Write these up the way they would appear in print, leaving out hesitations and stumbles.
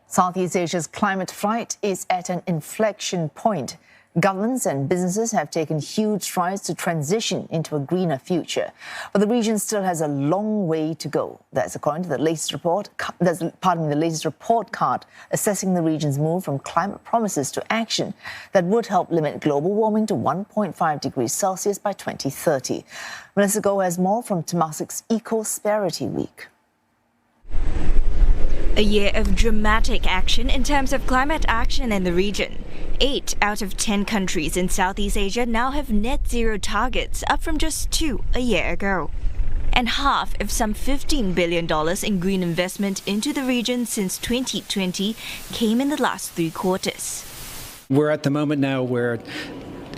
Southeast Asia's climate fight is at an inflection point. Governments and businesses have taken huge strides to transition into a greener future. But the region still has a long way to go. That's according to the latest report card assessing the region's move from climate promises to action that would help limit global warming to 1.5 degrees Celsius by 2030. Melissa Goh has more from Temasek's Eco-Prosperity Week. A year of dramatic action in terms of climate action in the region. 8 out of 10 countries in Southeast Asia now have net zero targets, up from just 2 a year ago. And half of some $15 billion in green investment into the region since 2020 came in the last 3 quarters. We're at the moment now where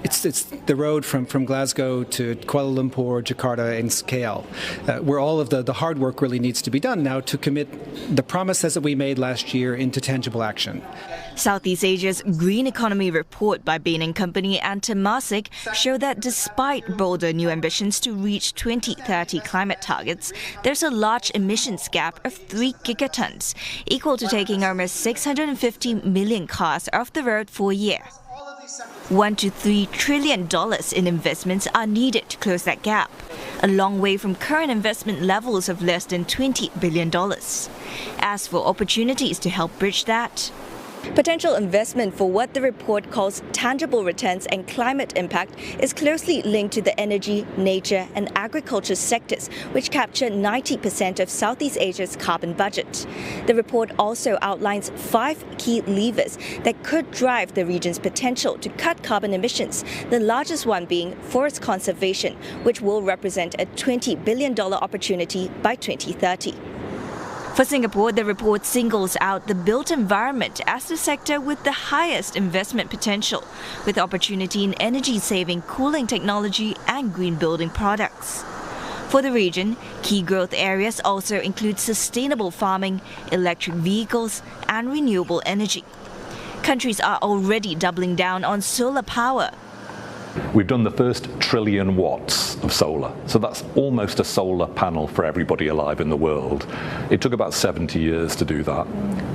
it's the road from Glasgow to Kuala Lumpur, Jakarta and KL, where all of the hard work really needs to be done now to commit the promises that we made last year into tangible action. Southeast Asia's Green Economy Report by Bain & Company and Temasek show that despite bolder new ambitions to reach 2030 climate targets, there's a large emissions gap of 3 gigatons, equal to taking almost 650 million cars off the road for a year. $1 to $3 trillion in investments are needed to close that gap, a long way from current investment levels of less than $20 billion. As for opportunities to help bridge that, potential investment for what the report calls tangible returns and climate impact is closely linked to the energy, nature and agriculture sectors, which capture 90% of Southeast Asia's carbon budget. The report also outlines 5 key levers that could drive the region's potential to cut carbon emissions, the largest one being forest conservation, which will represent a $20 billion opportunity by 2030. For Singapore, the report singles out the built environment as the sector with the highest investment potential, with opportunity in energy-saving cooling technology and green building products. For the region, key growth areas also include sustainable farming, electric vehicles, and renewable energy. Countries are already doubling down on solar power. We've done the first 1 trillion watts of solar, so that's almost a solar panel for everybody alive in the world. It took about 70 years to do that.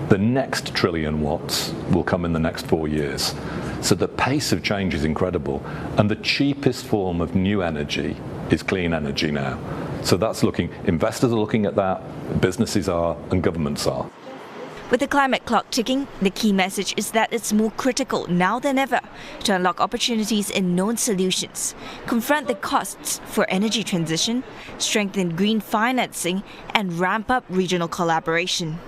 The next 1 trillion watts will come in the next 4 years. So the pace of change is incredible, and the cheapest form of new energy is clean energy now. So that's investors are looking at that, businesses are, and governments are. With the climate clock ticking, the key message is that it's more critical now than ever to unlock opportunities in known solutions, confront the costs for energy transition, strengthen green financing, and ramp up regional collaboration.